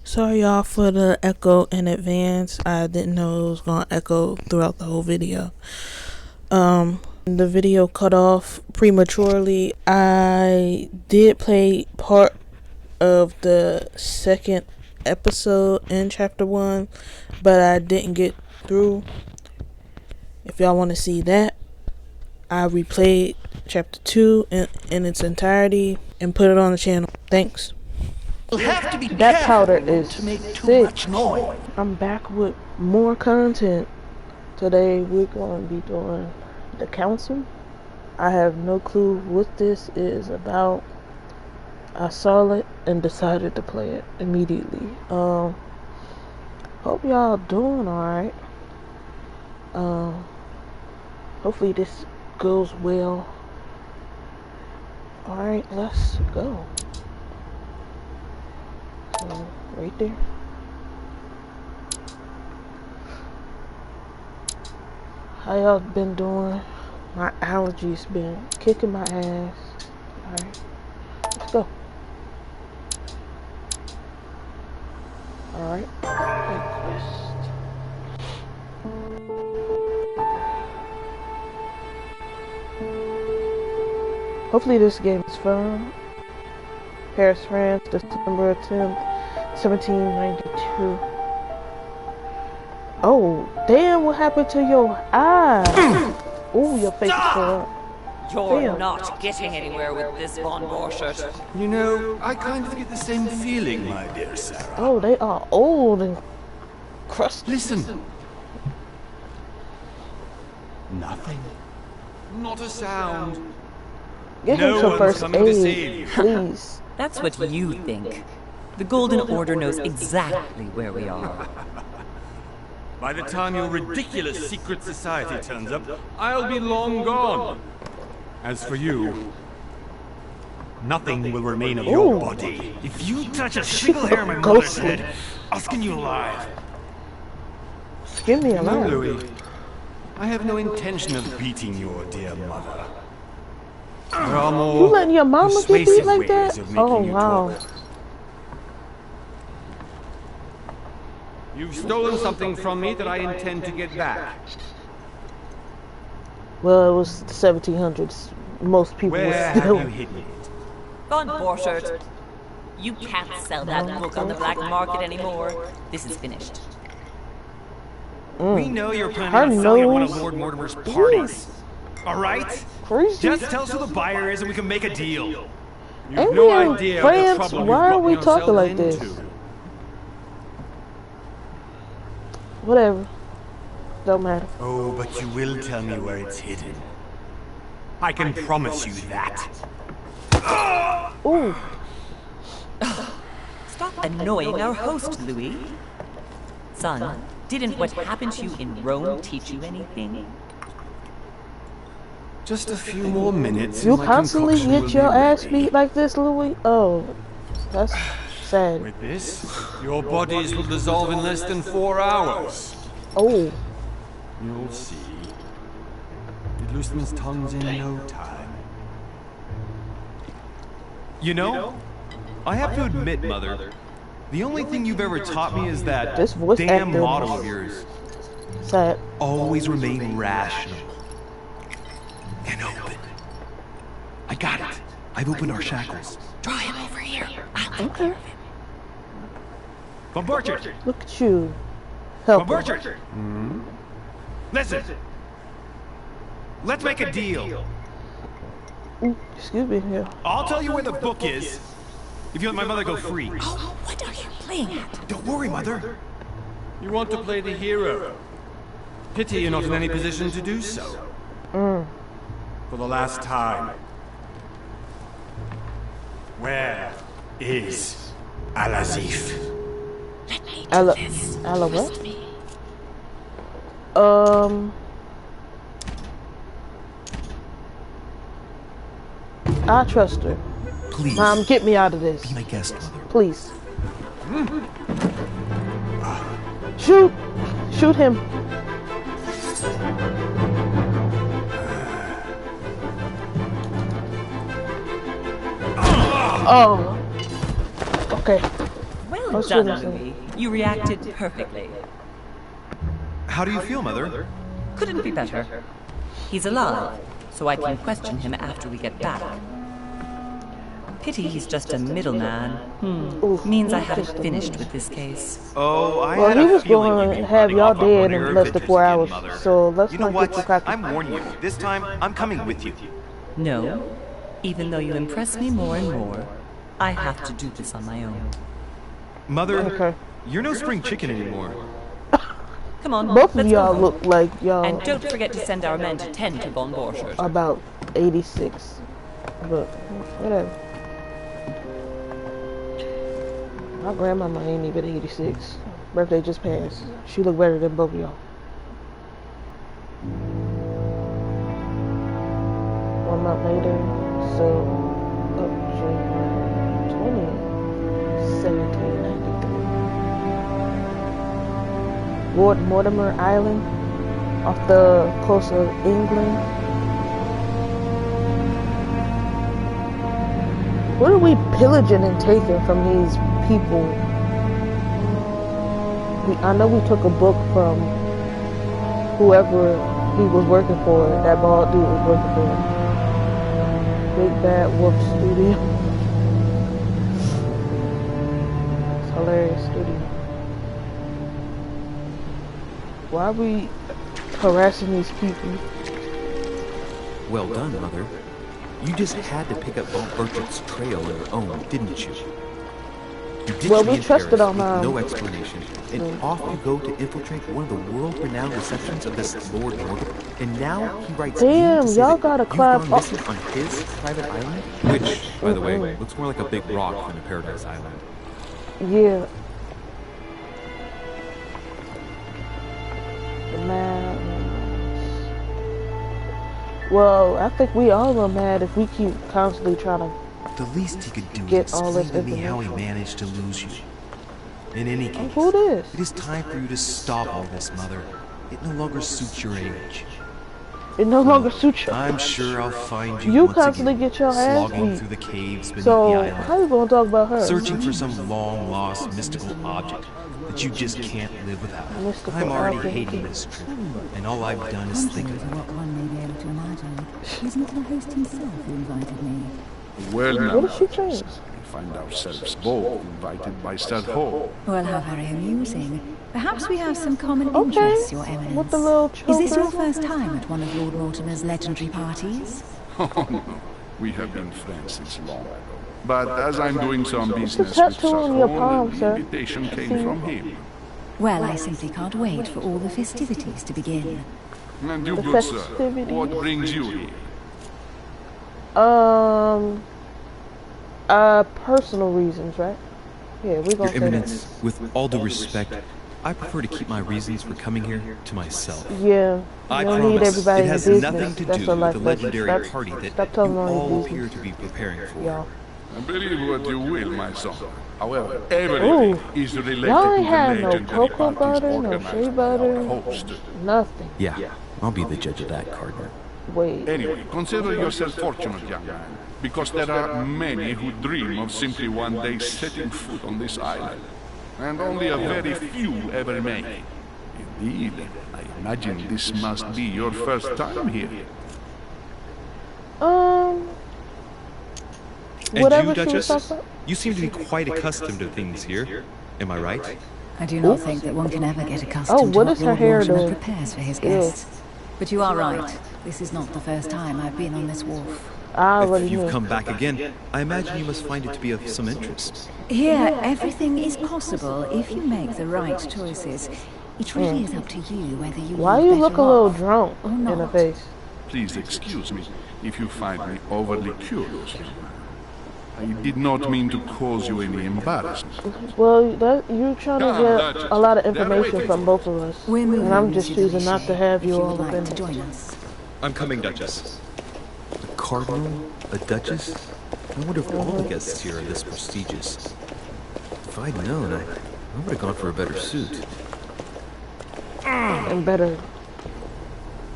Sorry y'all for the echo in advance. I didn't know it was gonna echo throughout the whole video. The video cut off prematurely. I did play part of the second episode in chapter 1, but I didn't get through. If y'all want to see that, I replayed chapter 2 in its entirety and put it on the channel. Thanks. Have to be That powder is to make too thick. much noise. I'm back with more content. Today we're going to be doing the council. I have no clue what this is about. I saw it and decided to play it immediately. Hope y'all doing alright. Hopefully this goes well. Alright, let's go. Right there. How y'all been doing? My allergies been kicking my ass. Alright, let's go. Alright, request. Hopefully this game is fun. Paris, France, December 10th, 1792. Oh, damn, what happened to your eye? Ooh, your face is full up. You're Damn. not getting anywhere with this Von Borchert. You know, I kind of get the same feeling, my dear Sarah. Oh, they are old and crusty. Listen. Nothing. Not a sound. Get him No some one's first coming to aid, save you. please. That's what you think. The Golden Order knows exactly where we are. By the time your ridiculous secret society turns up, I'll be long gone. As for you, nothing will remain of your Ooh. body. If you touch a single hair on my mother's head, I'll skin you alive. Skin me No, alive. Louis. I have no intention of beating your dear mother. There are more You letting your mama get beat persuasive like ways that? of making Oh, you wow. talk. You've stolen something from me that I intend to get back. Well, it was the 1700s. Most people Where were have still. you hidden it? Von Borchert, you can't sell that book on the black market anymore. This is finished. We know you're planning Her on selling at one of nose. Lord Mortimer's parties. All right? Crazy. Just tell us who the buyer is and we can make a deal. You Ain't have we no in idea France? the trouble Why you've are we gotten talking yourself like this? into. Whatever. Don't matter. Oh, but you will tell me where it's hidden. I can promise you that. Ooh. Stop annoying our host, Louis. Son, didn't what happened to you in Rome teach you anything? Just a few more minutes. You and my constantly concoction will get be your ass ready. beat like this, Louis? Oh, that's sad. With this, your bodies will dissolve in less than 4 hours. Oh, You'll see. It loosens tongues in no time. You know, I have to admit, Mother, the only thing you've ever taught me is that This voice damn actor motto is- of yours. sad. Always remain rational. And open. I got it. I've opened our shackles. Draw him over here. Okay. Von Borchert! Look at you. Von Help. Borchert! Listen. Let's make a deal. Excuse me here. I'll tell you where the book is if you let my mother go free. Oh, what are you playing at? Don't worry, Mother. You want to play the hero. Pity you're not in any position to do so. For the last time. Where is Al-Azif? Let me do Ella, this. Ella what? Trust me. I trust her. Please. Mom, get me out of this. Be my guest, Mother. Please. Shoot! Shoot him. Oh. Okay. Well Well done, done, Louis. You reacted perfectly. How do you feel, Mother? Couldn't be better. He's alive, so I can question him after we get back. Pity he's just a middleman. Means I have it finished with this case. Oh, I Well, had he a was feeling going you'd to be have running y'all off on one dead of in your less than 4 adventures hours. again, Mother. So let's You know not what? get too cocky. I'm warning you. This time, I'm coming with you. No, even though you impress me more and more, I have to do this on my own. Mother, Okay. you're no spring chicken anymore. Come on, Both of let's y'all go. look like y'all And don't forget to send our men to tend to Von Borchert. about 86. But whatever. My grandmama ain't even 86. Birthday just passed. She look better than both of y'all. 1 month later, so up January 20th, 1793. Lord Mortimer Island, off the coast of England. What are we pillaging and taking from these people? I know we took a book from whoever he was working for, that bald dude was working for. Big Bad Wolf Studio. It's hilarious studio. Why are we harassing these people? Well done, Mother. You just had to pick up Von Burchett's trail on your own, didn't you? You ditched Well, me we in trusted Paris our with no mom. explanation, and off you go to infiltrate one of the world-renowned receptions of this Lord Mortimer. And now he writes you Damn, to say y'all that gotta you've clap gone up. missing on his private island, which, by the way, looks more like a big rock than a paradise island. Yeah. The mountains. Well, I think we all are mad if we keep constantly trying to. The least he could do Get is all this explain to me how he information. managed to lose you. In any case, Who this? it is time for you to stop all this, Mother. It no longer suits your age. It no longer suits you. I'm sure I'll find you You once constantly again, get your ass slogging beat. through the caves beneath So the how island, you gonna talk about her? searching for some long-lost mystical object that you just can't live without. Mystical I'm already object. hating this trip, and all I've done is think Contrary to about what one may be able to imagine, it isn't the host himself who invited me. Well now, What did she change? we find ourselves both invited by Sir Hall. Well, how very amusing. Perhaps we have some common Okay. interests, Your Eminence. With the little Is this your children? first time at one of Lord Mortimer's legendary parties? Oh no, we have been friends since long ago. But as I'm doing some business with tattoo Sir on your Hall, palm, the sir. invitation came from him. Well, I simply can't wait for all the festivities to begin. And you, The good sir, festivities? what brings you here? Personal reasons, right? Yeah, we're gonna Your say Eminence, with all due respect, I prefer to keep my reasons for coming here to myself. that. Yeah, I you don't need promise everybody it in has business. nothing to That's do a with life the lesson. legendary Stop- party stop that telling you all all your appear business. to be preparing for. Y'all. Believe what you will, my son. However, everything Ooh. is related Y'all to ain't the had no legendary cocoa parties butter, no organized shea by butter, our host. nothing. Yeah, I'll be the judge of that, Cardinal. Wait. Anyway, consider yourself fortunate, young man, because there are many who dream of simply one day setting foot on this island, and only a very few ever make. Indeed, I imagine this must be your first time here. And Whatever you, she was Duchess? talking about. You seem to be quite accustomed to things here. Am I right? I do not think that one can ever get accustomed Oh, to what what is her Lord hair Mortimer doing? prepares for his Ew. guests. But you are right. This is not the first time I've been on this wharf. I already If knew. you've come back again, I imagine you must find it to be of some interest. Here, everything is possible if you make the right choices. It really is up to you whether you Why leave you better look a little off drunk or in the not. face? Please excuse me if you find me overly curious. I did not mean to cause you any embarrassment. Well, you're trying to get Duchess. a lot of They're information waiting. from both of us, We're moving, and I'm just Monsieur choosing not to Delichet, have if you all would up like in to it. join us. I'm coming, Duchess. A cardinal? A duchess? I wonder if all the guests here are this prestigious. If I'd known, I would have gone for a better suit. And better.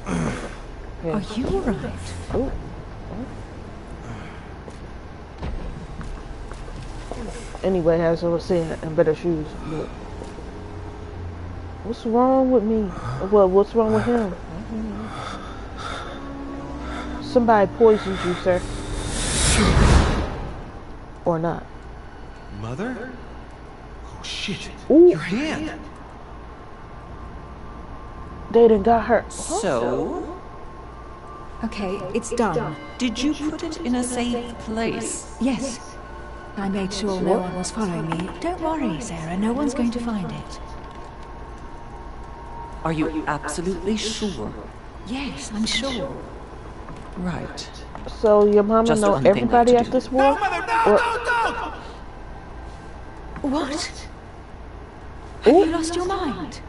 Are you alright? Oh, anyway, as I was saying, and better shoes. But what's wrong with me? Well, what's wrong with him? Somebody poisoned you, sir. Or not. Mother? Oh shit. Ooh. Your hand. They done got her. So, Okay, it's done. did you put it in a safe place? Yes. I made sure no one was following me. Don't worry, Sarah. No one's going to find it. Are you absolutely sure? Yes, I'm sure. Right. So your mama Just know one thing everybody left at to do. this war? Or- What? Have you lost your mind?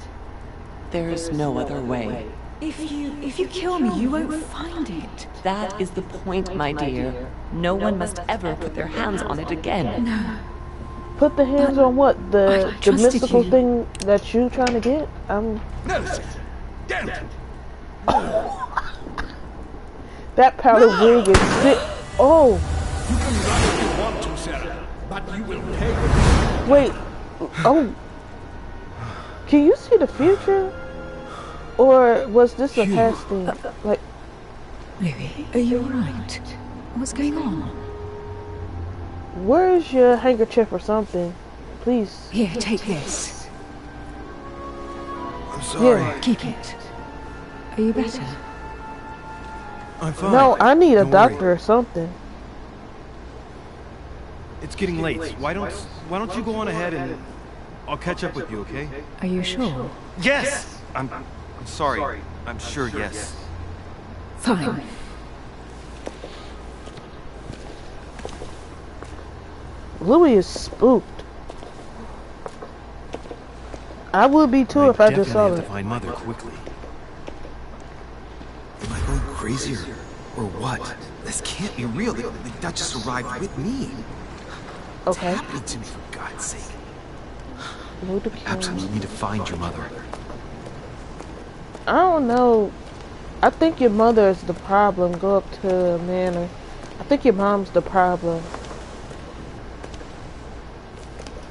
There's no other way. If you kill me, you won't find it. That is the point, my dear. No one must ever put their hands on it again. No. Put the hands on what? I The trusted mystical you. thing that you trying to get? No, sir. Don't. That powder wig is sick. Oh, You can run if you want to, Sarah, but you will pay for it. wait. Oh. Can you see the future? Or was this a past thing? Like, Louis, are you alright? What's going on? where's your handkerchief or something? Please. Here, take this. I'm sorry. Yeah. Keep it. Are you better? I'm fine. No, I need a Don't worry. doctor or something. It's getting late. Why don't you go on ahead and I'll catch up with you, okay? Are you sure? Yes. I'm sorry. I'm sure yes. Fine. Louis is spooked. I would be too if I just saw have it. to find Mother quickly. Am I going crazy or what? This can't be real. The Duchess arrived with me. What's Okay. happening to me, for God's sake? Load the We camera. absolutely need to find your mother. I don't know. I think your mother is the problem. Go up to Manor. I think your mom's the problem.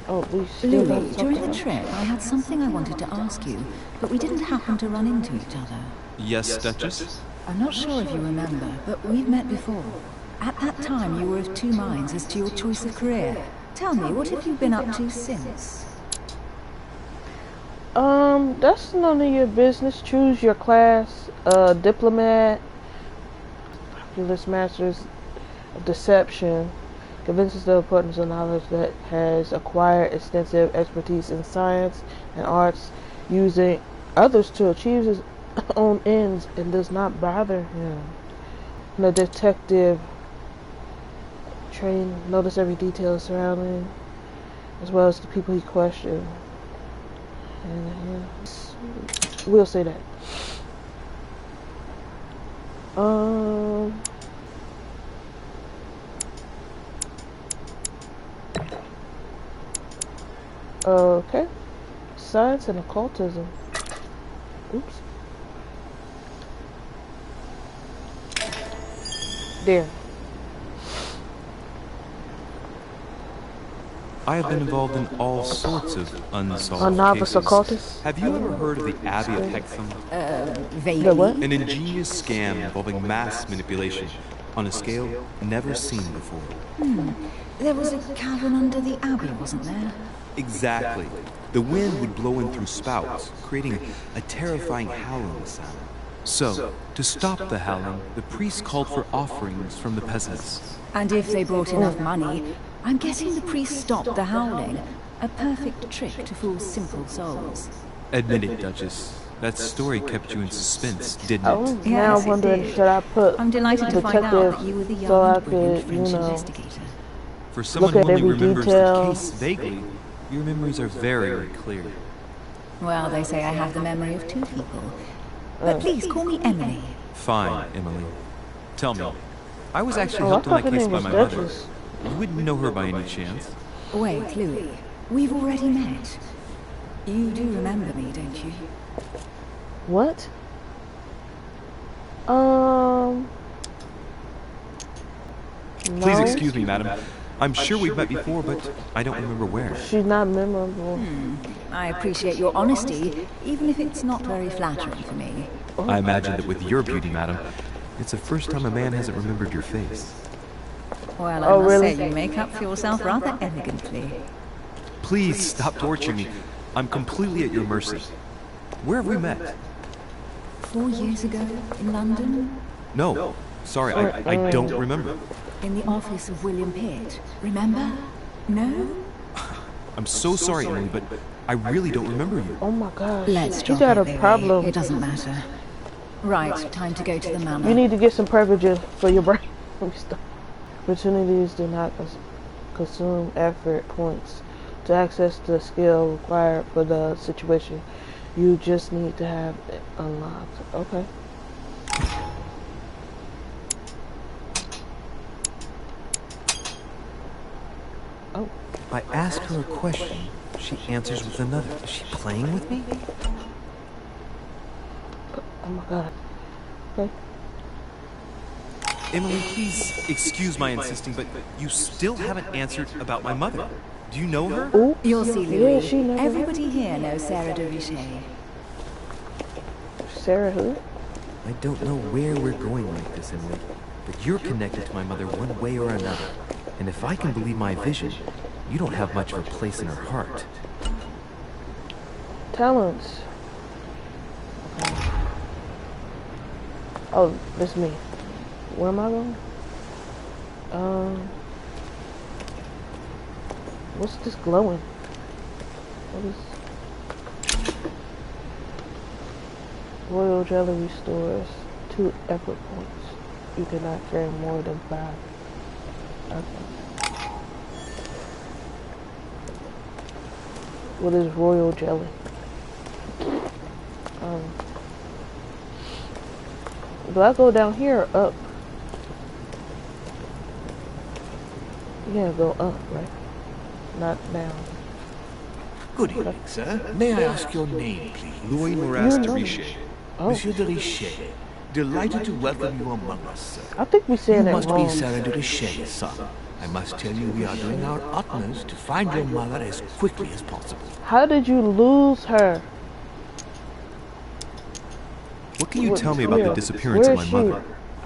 Oh, we still got Louis, during the something. trip, I had something I wanted to ask you, but we didn't happen to run into each other. Yes, Duchess? I'm not sure if you remember, but we've met before. At that time, you were of two minds as to your choice of career. Tell me, what have you been up to since? That's none of your business. Choose your class. Diplomat. Populist Masters of Deception. Convinces the importance of knowledge that has acquired extensive expertise in science and arts, using others to achieve his own ends and does not bother him. The detective trained, notice every detail surrounding, as well as the people he questioned. And we'll say that. Okay. Science and occultism. Oops. There. I have been involved in all sorts of unsolved A novice cases. occultist? Have you ever heard of the Abbey of Hexham? Vaguely. The what? An ingenious scam involving mass manipulation on a scale never seen before. There was a cavern under the abbey, wasn't there? Exactly. The wind would blow in through spouts, creating a terrifying howling sound. So, to stop the howling, the priests called for offerings from the peasants. And if they brought enough money, I'm guessing the priest stopped the howling. A perfect trick to fool simple souls. Admit it, Duchess. That story kept you in suspense, didn't I was it? now Yes, it wondering, did. should I put I'm delighted to find out detective that you were the young so I and brilliant could, French investigator. For someone Look who at only every remembers detail. the case vaguely, your memories are very clear. Well, they say I have the memory of two people. But please, call me Emily. Fine, Emily. Tell me, I was actually Oh, I helped in thought that her case name by was my mother. Duchess. You wouldn't know her by any chance. Wait, Louis. We've already met. You do remember me, don't you? What? No. Please excuse me, madam. I'm sure we've met before, but I don't remember where. She's not memorable. I appreciate your honesty, even if it's not very flattering for me. I imagine that with your beauty, madam, it's the first time a man hasn't remembered your face. Well, I Oh, must really? say you make up for yourself rather elegantly. Please stop torturing me. I'm completely at your mercy. Where have we met? 4 years ago, in London, No, sorry, I don't remember. in the office of William Pitt. Remember? No? I'm so sorry, Emily, but I really don't remember you. Oh my gosh. Let's You drop got it, a Louis. problem. It doesn't matter. Right, time to go to the manor. You need to get some Prevagen for your brain. Let me stop. Opportunities do not consume effort points to access the skill required for the situation. You just need to have it unlocked. Okay. Oh, I ask her a question, she answers with another. Is she playing with me? oh my god. Okay. Emily, please excuse my insisting, but you still haven't answered about my mother. Do you know her? Ooh. You'll see, Yeah, Louis. she knows. Everybody here knows Sarah de Richet. Sarah who? I don't know where we're going like this, Emily, but you're connected to my mother one way or another. And if I can believe my vision, you don't have much of a place in her heart. Talents. Okay. Oh, that's me. Where am I going? What's this glowing? What is... Royal Jelly restores 2 effort points. You cannot carry more than 5. Okay. What is Royal Jelly? Do I go down here or up? Yeah, go up, right? Not down. Good evening, sir. May I ask your name, please? Louis Moras You de know me. Richet. Oh, Monsieur de Richet. Delighted to welcome you among us, sir. I think we You saying that must be wrong. Sarah de Richet, son. I must tell you we are doing our utmost to find your mother as quickly as possible. How did you lose her? What can you What- tell me about yeah. the disappearance Where of is my she? mother?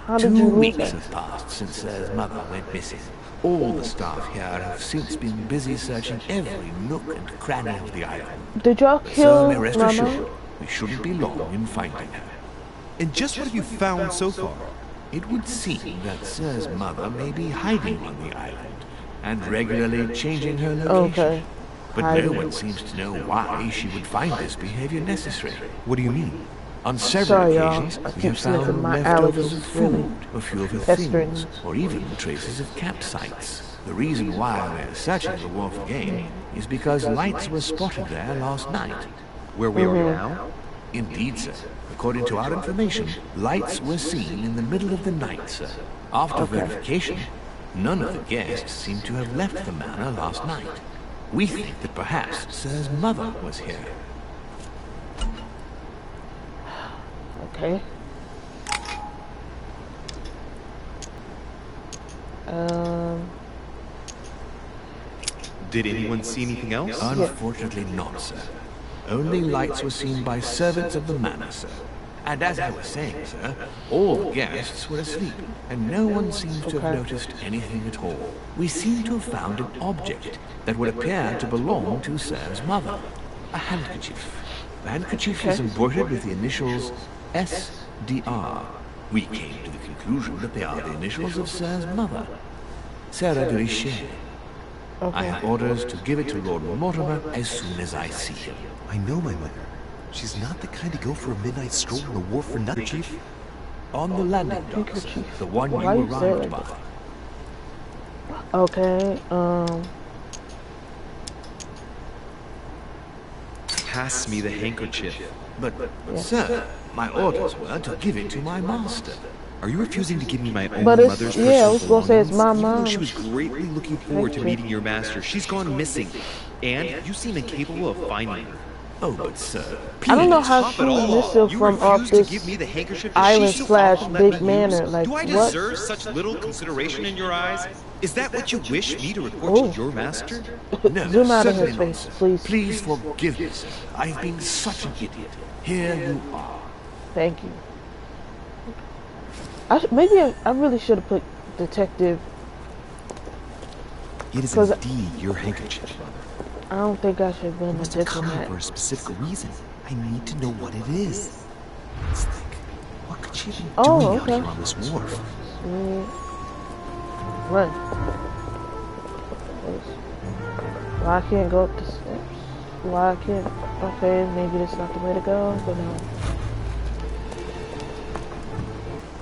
How did you 2 lose weeks her? have passed since Sarah's mother went missing. All the staff here have since been busy searching every nook and cranny of the island. Did y'all Sir, kill may rest Mama? assured, we shouldn't be long in finding her. And just what have you found so far? It would seem that Sir's mother may be hiding on the island and regularly changing her location. Okay. But no Hiding. one seems to know why she would find this behavior necessary. What do you mean? On several Sorry, y'all. occasions, I we keep have sniffing. found My leftovers allergies of really food, a few of her pestering things, me. or even traces of campsites. The reason why we're searching the wharf again is because lights were spotted there last night. Where we are now? Indeed, sir. According to our information, lights were seen in the middle of the night, sir. After verification, none of the guests seem to have left the manor last night. We think that perhaps Sir's mother was here. Okay. Did anyone see anything else? Unfortunately not, sir. Only lights were seen by servants of the manor, sir. And as I was saying, sir, all the guests were asleep, and no one seems to have noticed anything at all. We seem to have found an object that would appear to belong to Sir's mother. A handkerchief. The handkerchief is embroidered with the initials SDR. We came to the conclusion that they are the initials of Sir's mother, Sarah de Richet. I have orders to give it to Lord Mortimer as soon as I see him. I know my mother. She's not the kind to go for a midnight stroll on the wharf for nothing, Chief. On the landing dock, sir, the one you Why you say arrived it like by. Okay. Pass me the handkerchief. But sir, my orders were to give it to my master. Are you refusing to give me my own But it's- mother's yeah, I was personal gonna say it's my belongings? Even though mom. she was greatly looking forward to meeting your master, she's gone missing. And you seem incapable of finding her. Oh, but sir, I don't know please. how she missed him You from off refuse this to give me the handkerchief that island she so slash often let me big manor. use? Like, Do I what? deserve such little consideration in your eyes? Is that what you wish me to report Oh. to your master? No, Zoom out of certainly his not, face, sir. please. Please forgive me, sir. I've been such an idiot. Here you are. Thank you. I really should have put detective. It is 'Cause indeed your handkerchief, Mother. I don't think I should have been a Must have come here diplomat. for a specific reason. I need to know what it is. Let's think. What could she have been Oh, doing okay. out here on this wharf? Run. Why I can't go up the steps? Why I can't? Okay, maybe that's not the way to go, but no.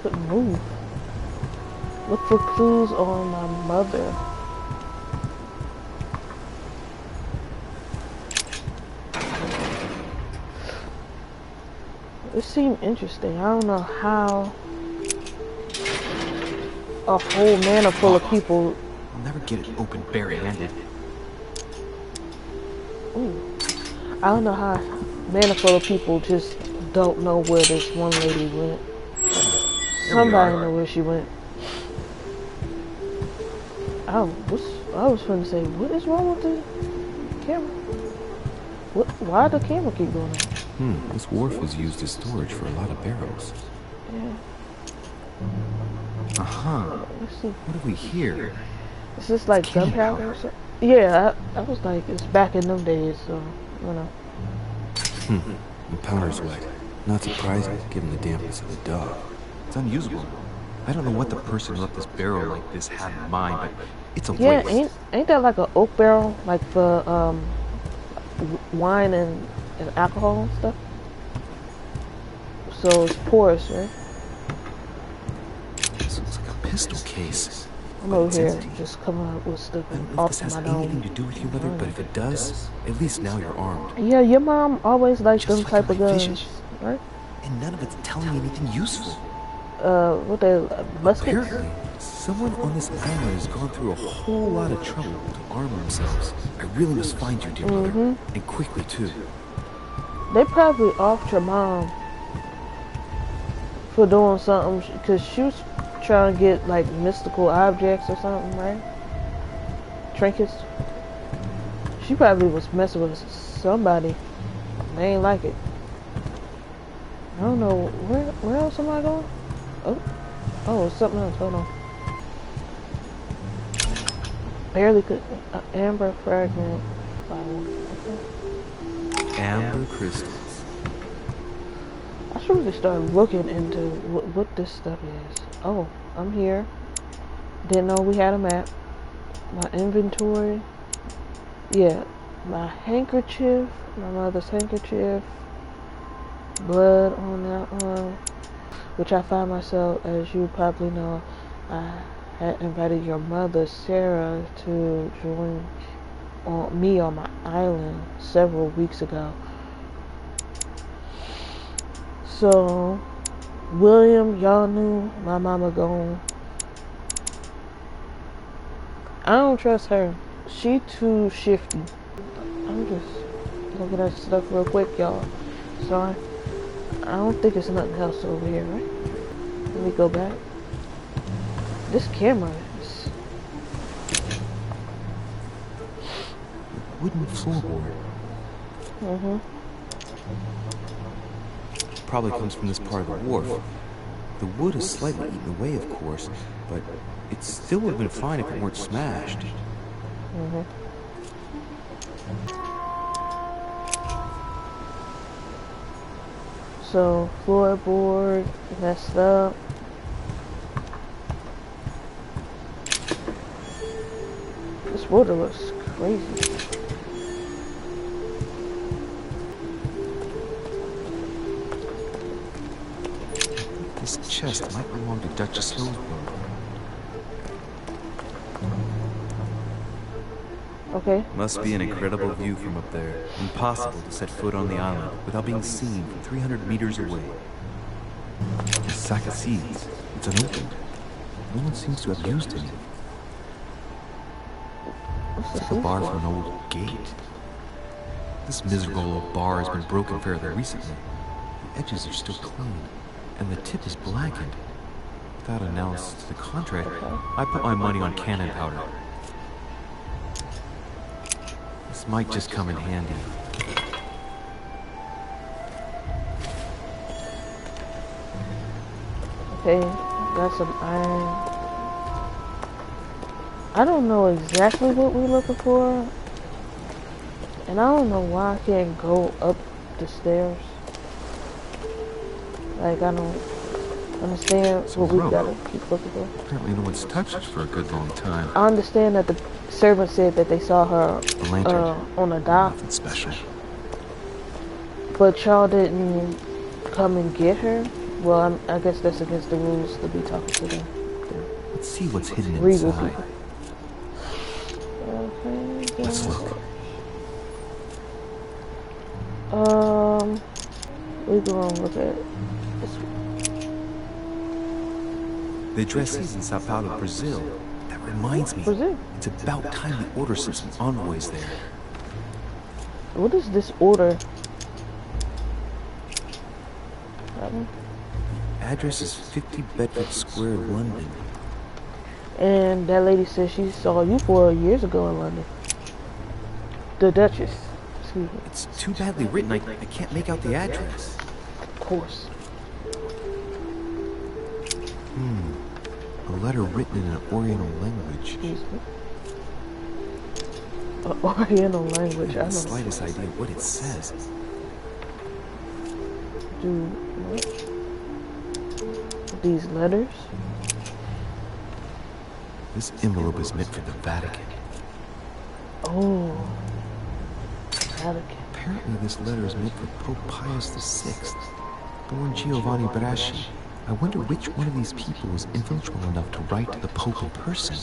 Couldn't move. Look for clues on my mother. It seemed interesting. I don't know how a whole manor full of people. I'll never get it open bare-handed. I don't know how a manor full of people just don't know where this one lady went. Somebody know where she went. I was finna say, what is wrong with the camera? Why the camera keep going on? This wharf was used as storage for a lot of barrels. Yeah. Let's see. What have we here? Is this like gunpowder or something? Yeah, I was like, it's back in them days, so, you know. The powder's wet. Not surprising, given the dampness of the dog. It's unusable. I don't know what the person who left this barrel like this had in mind, but it's a Yeah, waste. ain't that like an oak barrel, like for wine and alcohol and stuff? So it's porous, right? This looks like a pistol case. I'm But over it's here empty. just coming up with stuff I don't know if off this has my anything dome. to do with you, Mother, but if it does, at least now you're armed. Yeah, your mom always liked Just them like type in of my guns, vision. right? And none of it's telling me anything useful. What they muskets? Apparently, someone on this island has gone through a whole lot of trouble to arm themselves. I really must find you, dear Mother. And quickly, too. They probably offed your mom for doing something because she was trying to get like mystical objects or something, right? Trinkets. She probably was messing with somebody. They ain't like it. I don't know where else am I going? Oh, it's something else. Hold on. Barely could. Amber fragment. Amber crystals. I should really start looking into what this stuff is. Oh, I'm here. Didn't know we had a map. My inventory. Yeah, my handkerchief. My mother's handkerchief. Blood on that one. Which I find myself, as you probably know, I had invited your mother, Sarah, to join me on my island several weeks ago. So, William, y'all knew my mama gone. I don't trust her. She too shifty. I'm just looking at stuff real quick, y'all. Sorry. I don't think it's nothing else over here, right? Let me go back. This camera is... Wooden floorboard. Probably comes from this part of the wharf. The wood is slightly eaten away, of course, but it still would have been fine if it weren't smashed. So, floorboard messed up. This water looks crazy. This chest might belong to Duchess Hillsborough. Okay. Must be an incredible view from up there. Impossible to set foot on the island without being seen from 300 meters away. A sack of seeds. It's unopened. No one seems to have used it. What's It's like a bar for an old gate. This miserable old bar has been broken fairly recently. The edges are still clean, and the tip is blackened. Without analysis to the contrary, I put my money on cannon powder. This might just come in handy. Okay, got some iron. I don't know exactly what we're looking for. And I don't know why I can't go up the stairs. Like, I don't understand what we gotta keep looking for. Apparently no one's touched it for a good long time. I understand that the servant said that they saw her The lantern. on a dock. Nothing special. But y'all didn't come and get her? Well, I guess that's against the rules to be talking to them. Let's see what's hidden Regal inside. people. Okay. Let's look. We're gonna look at this The address is in Sao Paulo, Brazil. That reminds me. Brazil. It's about time we order some envoys there. What is this order? That one? Address is 50 Bedford Square, London. And that lady said she saw you 4 years ago in London. The Duchess. Excuse me. It's too badly written, I can't make out the address. Of course. A letter written in an Oriental language. Excuse me. Oriental language. I I have the don't slightest idea what it says. do what? These letters. This envelope is meant for the Vatican. Oh. Vatican. Apparently this letter is meant for Pope Pius VI, born Giovanni Braschi. I wonder which one of these people was influential enough to write to the Pope in person.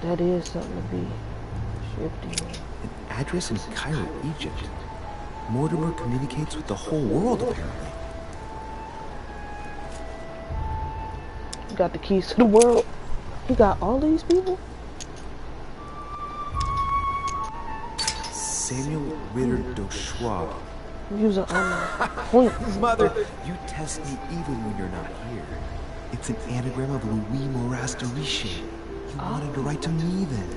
That is something to be shifty. An address in Cairo, Egypt. Mortimer communicates with the whole world, apparently. You got the keys to the world. You got all these people? Samuel Ritter de Schwab. Using point. Mother, you test me even when you're not here. It's an anagram of Louis Moras de Richer. You wanted to write to me then.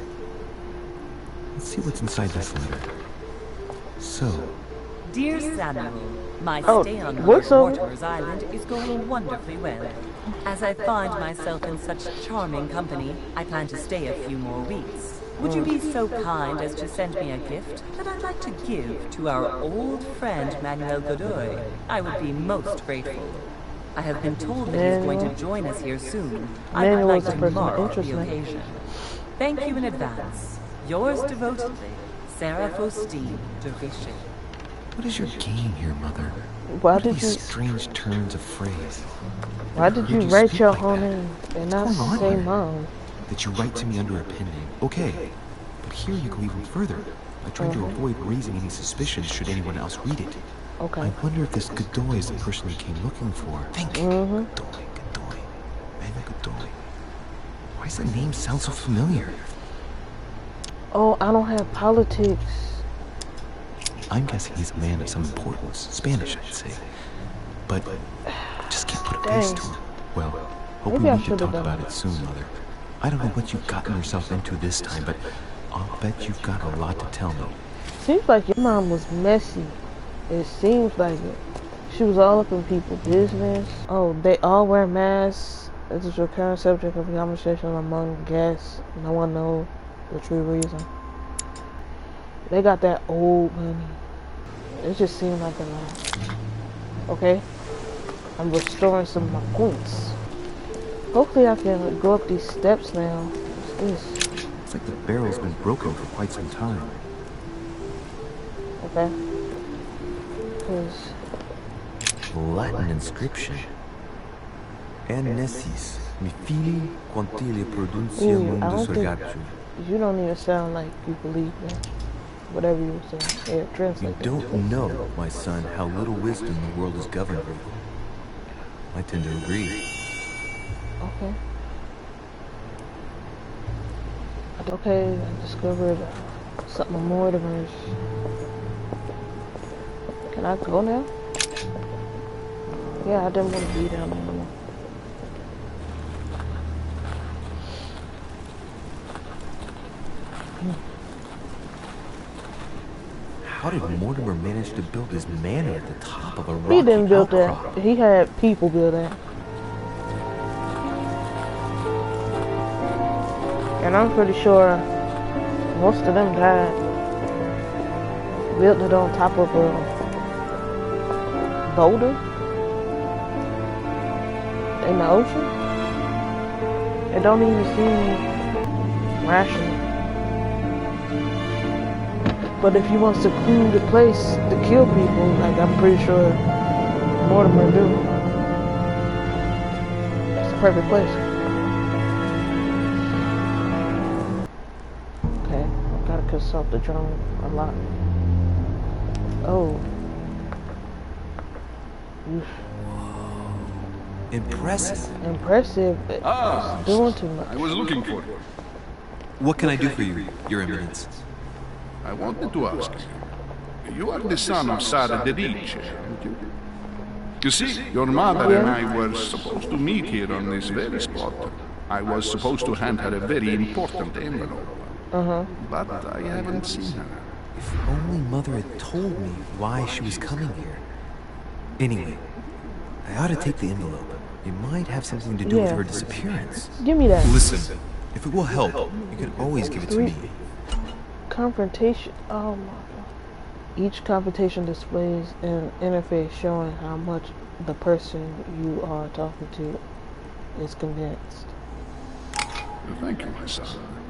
Let's see what's inside this letter. So, Dear Samuel, my stay on Lord what's up? Mortimer's Island is going wonderfully well. As I find myself in such charming company, I plan to stay a few more weeks. Would you be so kind as to send me a gift that I'd like to give to our old friend Manuel Godoy? I would be most grateful. I have been told that he's going to join us here soon. I would like to mark the occasion. Thank you in advance. Yours devotedly, Sarah Faustine de Richer. what is your game here, Mother? Why What are did you these strange turns of phrase? why did you Would write speak your like whole that? name and not What's going on say here? mine? That you write to me under a pen name. Okay, but here you go even further. I tried to avoid raising any suspicions should anyone else read it. Okay. I wonder if this Godoy is the person you came looking for. Think. Godoy. Manuel Godoy. Why does that name sound so familiar? Oh, I don't have politics. I'm guessing he's a man of some importance. Spanish, I'd say. But I just can't put a face to him. Well, hopefully Maybe I we can should've talk done about that. it soon, Mother. I don't know what you've gotten yourself into this time, but I'll bet you've got a lot to tell me. Seems like your mom was messy. It seems like it. She was all up in people's business. Oh, they all wear masks. This is a recurrent subject of conversation among guests. No one knows the true reason. They got that old money. It just seemed like a lot. Okay? I'm restoring some of my points. Hopefully I can go up these steps now. What's this? It's like the barrel's been broken for quite some time. Okay. Cause Latin inscription. Annesis, mi fili quantile produncia Ooh, I mundo don't think- surgabio. you don't even sound like you believe that. Whatever you were saying. Yeah, You translate that. don't know, my son, how little wisdom the world is governed with. I tend to agree. Okay. Okay, I discovered Something more to merge. Can I go now? Yeah, I didn't want to be down there anymore. How did Mortimer manage to build his manor at the top of a rocky He didn't build outcrop? that. He had people build that. And I'm pretty sure most of them died. Built it on top of a boulder in the ocean. It don't even seem rational. But if he wants to seclude the place to kill people, like I'm pretty sure Mortimer do. It's the perfect place. Okay, I gotta consult the drone a lot. Oh. Oof. Impressive. Impressive. Ah, It's doing too much. I was looking for you. What can I do for you, Your Eminence? I wanted to ask you. You are the son of Sara de Ricci, aren't you? You see, your mother and I were supposed to meet here on this very spot. I was supposed to hand her a very important envelope. But I haven't seen her. If only Mother had told me why she was coming here. Anyway, I ought to take the envelope. It might have something to do with Yeah. her disappearance. Give me that. Listen, if it will help, you can always give it to me. Confrontation. Oh my god. Each confrontation displays an interface showing how much the person you are talking to is convinced. Thank you, my son.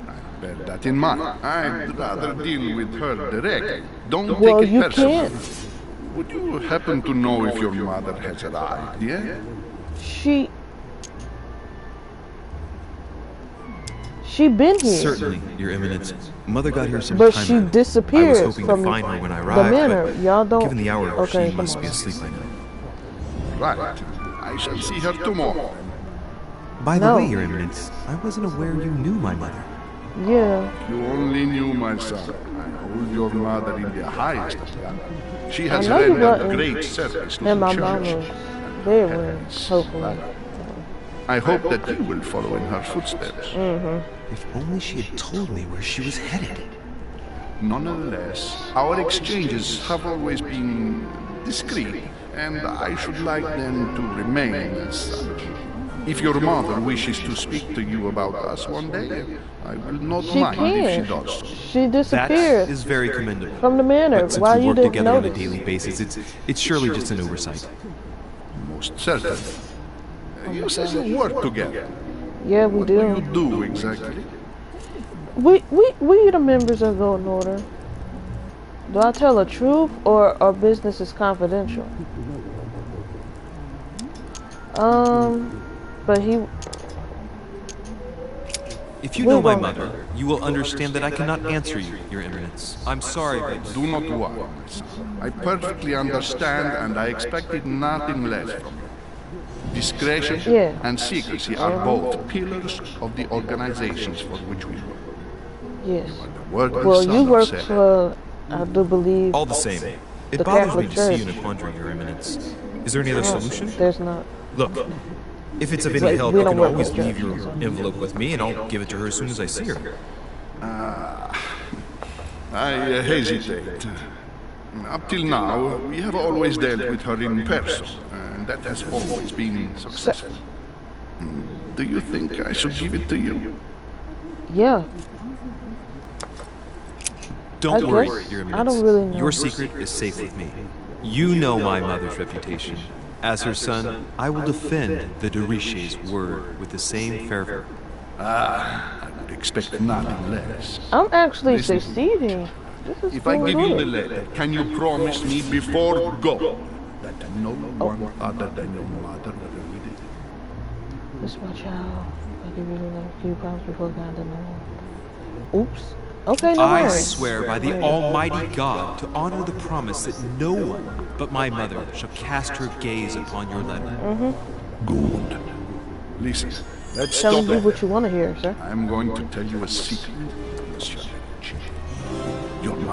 I bear that in mind. I'd rather deal with her directly. Don't Well, take it you personally. can't. Would you happen to know if your mother has arrived yet? She been here. Certainly, Your Eminence. Mother got here some But time she ago. disappeared I was hoping from to find her when I the arrived, manor. but Y'all don't. given the hour, Okay, she come must on. be asleep by now. Right. I shall see her tomorrow. By the No. way, Your Eminence, I wasn't aware you knew my mother. Yeah. You only knew my son. I hold your mother in the highest regard. She has I know you rendered wasn't great service to in the my church. mama's bedroom, hopefully. I hope that you will follow in her footsteps. If only she had told me where she was headed. Nonetheless, our exchanges have always been discreet, and I should like them to remain as such. If your mother wishes to speak to you about us one day, I will not She mind if she can. does so. She That disappeared is very commendable. from the manor. But since Why we you work didn't together on a notice? daily basis, it's surely just an oversight. Most certainly. You say you work together. Yeah, we What do you do. do exactly? We the members of Golden Order. Do I tell the truth or our business is confidential? But he. If you know my mother, you will understand that I cannot answer you, Your Eminence. I'm sorry, but Do not worry, my son. I perfectly understand, and I expected nothing less from you. Discretion Yeah. and secrecy are both pillars of the organizations for which we work. Yes. The word of Well, the son you of work Sarah. for, I do believe. all the same, it The bothers me Catholic to see you in Church. a quandary, Your Eminence. Is there any other solution? There's not. Look, if it's of Wait, any help, we you don't can work always with leave your churches. envelope with me, and I'll give it to her as soon as I see her. I hesitate. Up till now, we have always dealt with her in person, and that has always been successful. Do you think I should give it to you? Yeah. Don't I worry, guess- Your I Eminence. don't really know. Your secret is safe with me. You know my mother's reputation. As her son, I will defend the de Richet's word with the same fervor. I would expect nothing less. I'm actually Listen. succeeding. This is If I going give you the good. letter, can you promise me before go that no one other than your mother will read it? This is my child. I give you the few promise before God to know. Oops. Okay, no I worries. swear by the Almighty God to honor the promise that no one but my mother shall cast her gaze upon your letter. Good. Listen, let's Tell stop me it. what you want to hear, sir. I'm going to tell you a secret, Monsieur Ritchie.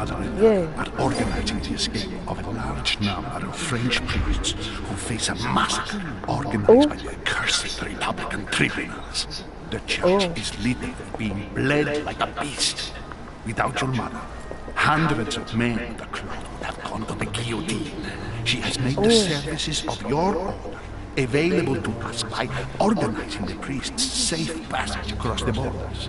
mother-in-law are organizing the escape of a large number of French priests who face a massacre organized by the accursed Republican tribunals. The church is literally being bled like a beast. Without your mother, hundreds of men of the cloth would have gone to the guillotine. She has made the services of your order available to us by organizing the priests' safe passage across the borders.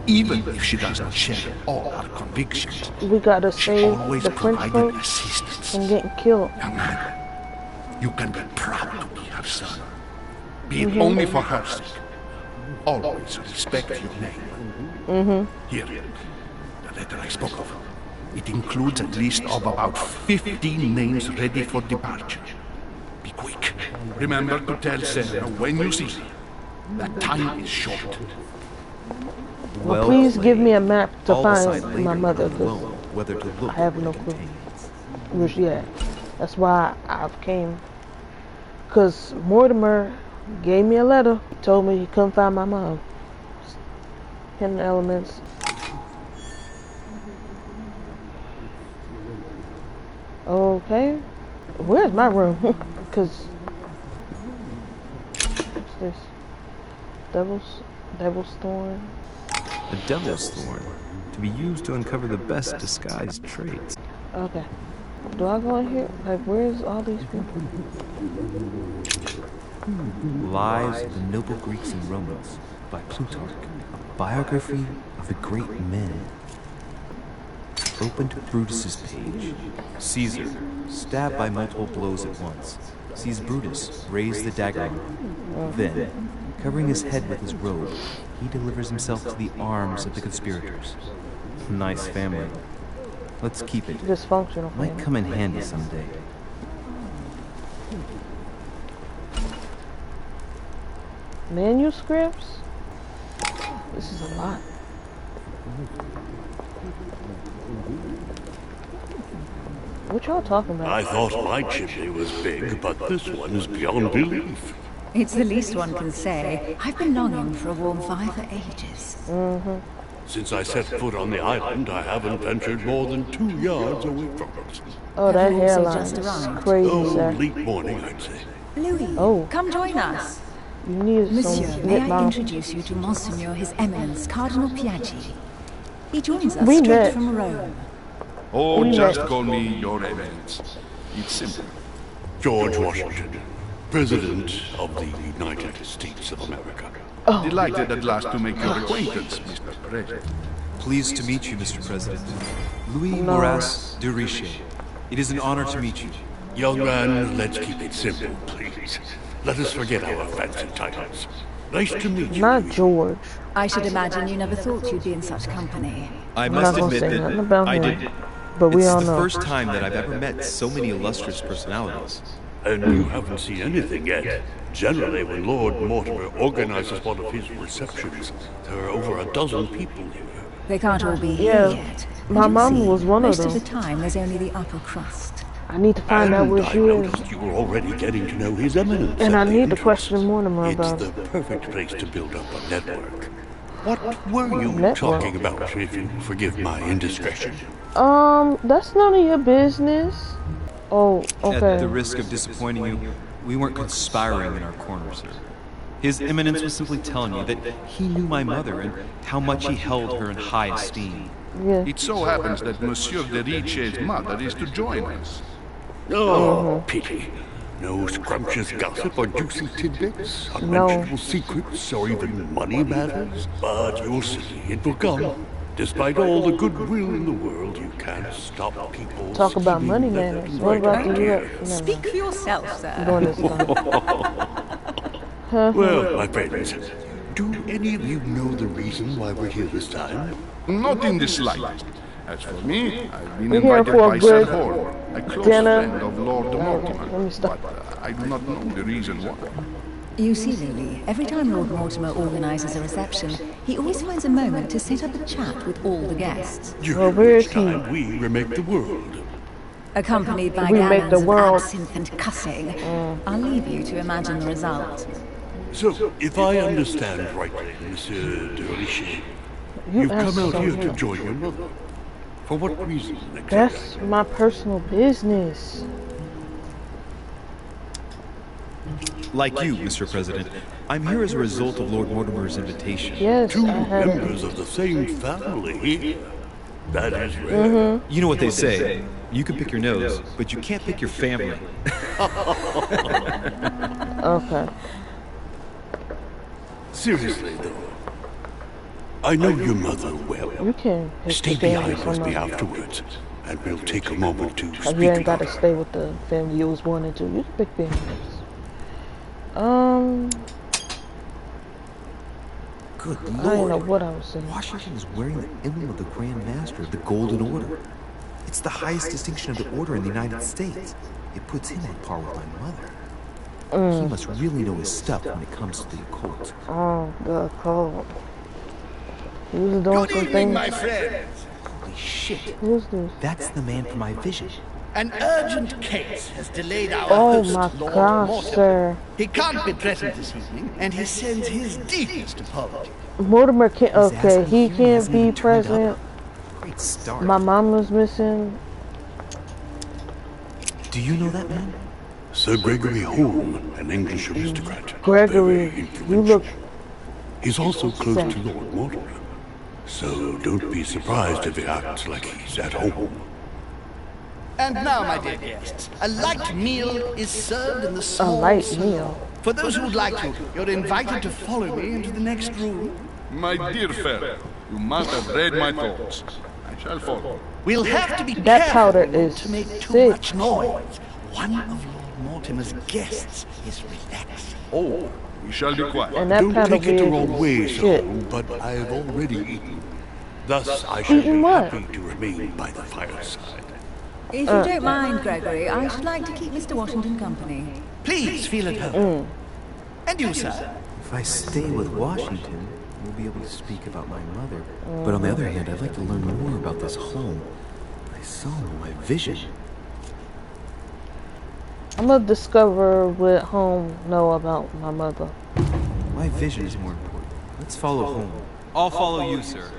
Even if she does not share all our convictions, we gotta she save always the French provided folks assistance. from getting killed. Young man, you can be proud to be her son. Be it only for her sake. Always respect your name. Here, the letter I spoke of. It includes a list of about 15 names ready for departure. Be quick. Remember to tell Sarah when you see her that time is short. Well, please give me a map to I'll decide find later my mother, alone because whether to look I have no or clue contain. where she at. That's why I came. Because Mortimer gave me a letter. He told me he couldn't find my mom. Hidden elements. Okay. Where's my room? Because what's this? Devil's Thorn. A devil's thorn, to be used to uncover the best disguised traits. Okay. Do I go in here? Like, where's all these people? Lives of the Noble Greeks and Romans by Plutarch, a biography of the great men. Open to Brutus's page. Caesar, stabbed by multiple blows at once, sees Brutus raise the dagger arm. Then, covering his head with his robe, he delivers himself to the arms of the conspirators. Nice family. Let's keep it. Dysfunctional. Might come in handy someday. Manuscripts? This is a lot. What y'all talking about? I thought my chimney was big, but this one is beyond belief. It's the least one can say. I've been longing for a warm fire for ages. Since I set foot on the island, I haven't ventured more than 2 yards away from it. Oh, that Have you also hairline just is arrived? crazy, Oh, sir. late morning, I'd say. Louis, come join us. You need Monsieur, some may lip I balm. introduce you to Monsignor His Eminence, Cardinal Piaggi. He joins us We straight met. from Rome. Oh, We just met. call me Your Eminence. It's simple. George Washington, President of the United States of America. Delighted at last to make your acquaintance, Mr. President. Pleased to meet you, Mr. President. Louis No. Maurras de Richet. It is an honor to meet you. Young man, let's keep it simple, please. Let us forget our fancy titles. Nice to meet you. Not George. I should imagine you never thought you'd be in such company. I I'm must not gonna admit say that nothing about I him. did. But we It's all the know. first time that I've ever met so many illustrious personalities. And you haven't seen anything yet. Generally, when Lord Mortimer organizes one of his receptions, there are over a dozen people here. They can't all be Yeah, here yet. my And you'll mom see, was one of most them. of the time, there's only the upper crust. I need to find out And where I she is. noticed you were already getting to know His Eminence. And at I the need to entrance. question Mortimer It's about the it. perfect place to build up a network. What were you Network? talking about, if you forgive my indiscretion? That's none of your business. Oh, okay. At the risk of disappointing you, we weren't conspiring in our corner, sir. His Eminence was simply telling you that he knew my mother and how much he held her in high esteem. Yeah. It so happens that Monsieur de Richet's mother is to join us. Oh, pity. No scrumptious gossip or juicy tidbits, unmentionable secrets, or even money matters. But you'll see, it will come. Despite all the goodwill in the world, you can't stop people. Talk about scheming money left matters. and What right about out the here. U.S.? Never Speak mind. for yourself, I'm sir. doing this time. Well, my friends, do any of you know the reason why we're here this time? Not in the slightest. As for me, I've been We're here invited for a by Sir good Horn, a close dinner. friend of Lord Let me Mortimer. stop. But I do not know the reason why. You see, Lily, every time Lord Mortimer organises a reception, he always finds a moment to set up a chat with all the guests. During where which is he? time we remake the world. Accompanied by We make the gallons of world. absinthe and cussing. I'll leave you to imagine the result. So, if I understand rightly, Monsieur de Richet, You you've come asked out here so to much. join your mother. For what reason exactly? That's my personal business. Like you, Mr. President, I'm here as a result of Lord Mortimer's invitation. Yes, Two I had it. members of the same family. That is rare. You know what they say. You can pick your nose, but you can't pick your family. Okay. Seriously, though. I know your mother well. You can pick Stay the family behind with me somewhere. afterwards, and we'll take a moment to Like, speak you ain't about gotta her. stay with the family you was born into. You can pick families. Good I didn't know Lord. what I was saying. Washington is wearing the emblem of the Grand Master of the Golden Order. It's the highest distinction of the order in the United States. It puts him on par with my mother. He must really know his stuff when it comes to the occult. Oh, the cold. He was doing some things. friends. Holy shit. Who's this? That's the man from my vision. An urgent case has delayed our Oh host, my Lord gosh, Mortimer. sir. He can't be present this evening, and he sends his deepest apologies. Mortimer can't. He's Okay, asking he you, can't hasn't be even turned present. up. Great start. My mama's missing. Do you know that man? Sir Gregory Holm, an English aristocrat. Gregory, Very you look. He's also close sad. to Lord Mortimer. So don't be surprised if he acts like he's at home. And now, my dear guests, a light meal is served in the small light salon. meal? For those who would like to, you're invited to follow me into the next room. My dear fellow, you must have read my thoughts. I shall follow. We'll have to be That careful powder not is to make too sick. much noise. One of Lord Mortimer's guests is relaxing. Oh, we shall be quiet. And that Don't powder take it the wrong way, weird Sir shit. Holm, but I have already eaten. Thus, I shall Eaten be what? happy to remain by the fireside. If you don't mind, Gregory, I should like to keep Mr. Washington company. Please feel at home. And you, sir? If I stay with Washington, we'll be able to speak about my mother. But on the other hand, I'd like to learn more about this home. I saw him in my vision. I'm gonna discover what home know about my mother. My vision is more important. Let's follow home. I'll follow you, sir.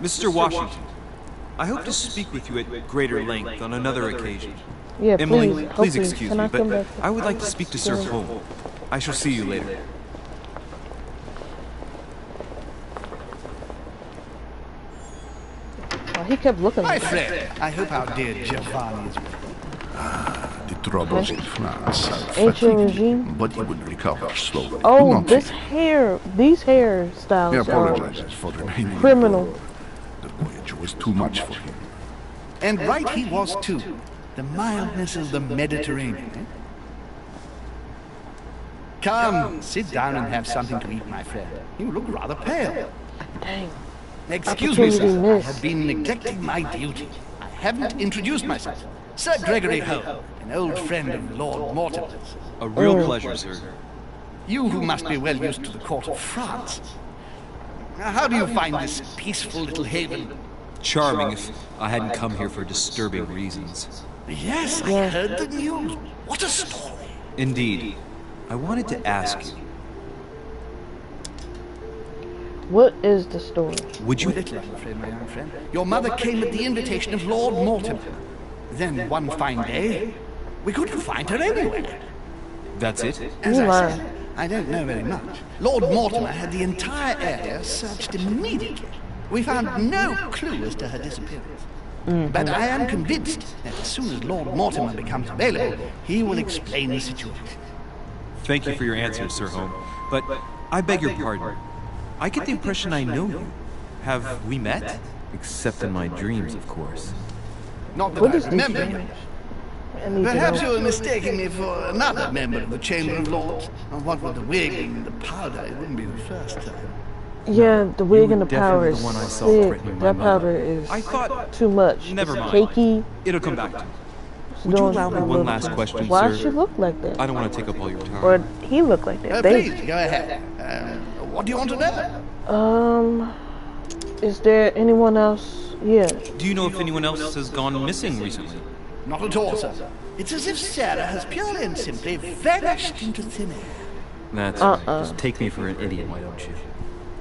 Mr. Washington, I hope to speak with you at greater length on another occasion. Yeah, Emily, please. please Hopefully, excuse can me, I come but back? I would like to speak to Sir Holm. I shall see you later. Oh, he kept looking My at me. friend, I hope our dear Giovanni is well. The troubles in France are Ancient fatiguing regime? him, but he will recover slowly. Oh, Not this fear. hair, these He hairstyles are apologizes for remaining criminal. aboard. The voyage was too much for him. And right he was too. The mildness of the Mediterranean. Eh? Come, sit down and have something to eat, my friend. You look rather pale. Dang. Excuse me, Opportunity sir. I missed. have been neglecting my duty. I haven't introduced myself. Sir Gregory Holm, an old friend of Lord Mortimer's. A real pleasure, sir. You who must be well used to the court of France. How do you find this peaceful little haven? Charming if I hadn't come here for disturbing reasons. Yes, I heard the news. What a story. Indeed. I wanted to ask you, What is the story? would you... Little, I'm afraid, my young friend. Your mother came at the invitation of Lord Mortimer. Then one fine day, we couldn't find her anywhere. That's it? As You I lying. said, I don't know very much. Lord Mortimer had the entire area searched immediately. We found no clue as to her disappearance. But I am convinced that as soon as Lord Mortimer becomes available, he will explain the situation. Thank you for your answer, Sir Holm. But I beg your pardon. I get the impression I know you. Have we met? Except in my dreams, of course. Not that What I is this remember. dream? I need to Perhaps know. you were mistaking me for another member of the Chamber of Lords. And what with the wig and the powder, it wouldn't be the first time. Yeah, the wig and the were powder definitely is the one I saw sick. threatening my That mother. powder is I thought... too much. Never It's mind. cakey. It'll come back to me. It's Would you doing allow me a one little last too- question, Why sir? she look like that? I don't want to take up all your time. Or he look like that. They, Please, go ahead. What do you want to know? is there anyone else? Yeah. Do you know if anyone else has gone missing recently? Not at all, sir. It's as if Sarah has purely and simply vanished into thin air. That's right. Just take me for an idiot, why don't you?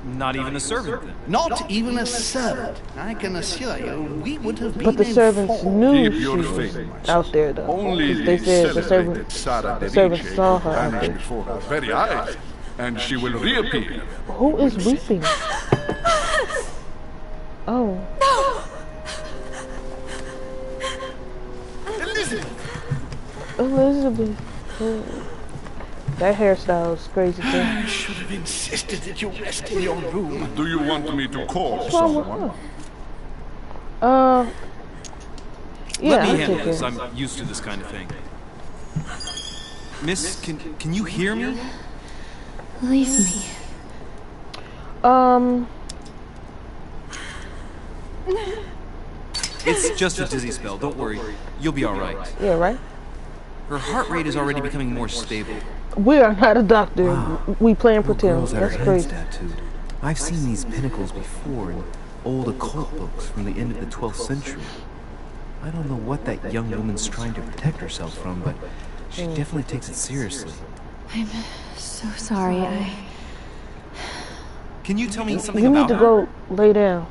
Not even a servant, then? Not even a servant. I can assure you, we would have been But the servants informed. knew Keep she your was faith, my out son. there, though. Only Because they said the celebrated Sarah servants Derice saw will her out vanish there. before our very eyes, and she will reappear. Who is weeping? Oh. Elizabeth. Oh. That hairstyle is crazy too. I should have insisted that you rest in your room. Do you want me to call What's wrong with someone? her? Yeah, Let me I'll handle take this. it. I'm used to this kind of thing. Miss, can you hear me? Leave me. It's just a dizzy spell. Don't worry. You'll be all right. Yeah, right? Her heart rate is already becoming more stable. We are not a doctor. Wow. We playing Little pretend. girls had her That's hands crazy. tattooed. I've seen these pinnacles before in old occult books from the end of the 12th century. I don't know what that young woman's trying to protect herself from, but she definitely takes it seriously. I'm so sorry. Can you tell me something You need about to her? go lay down.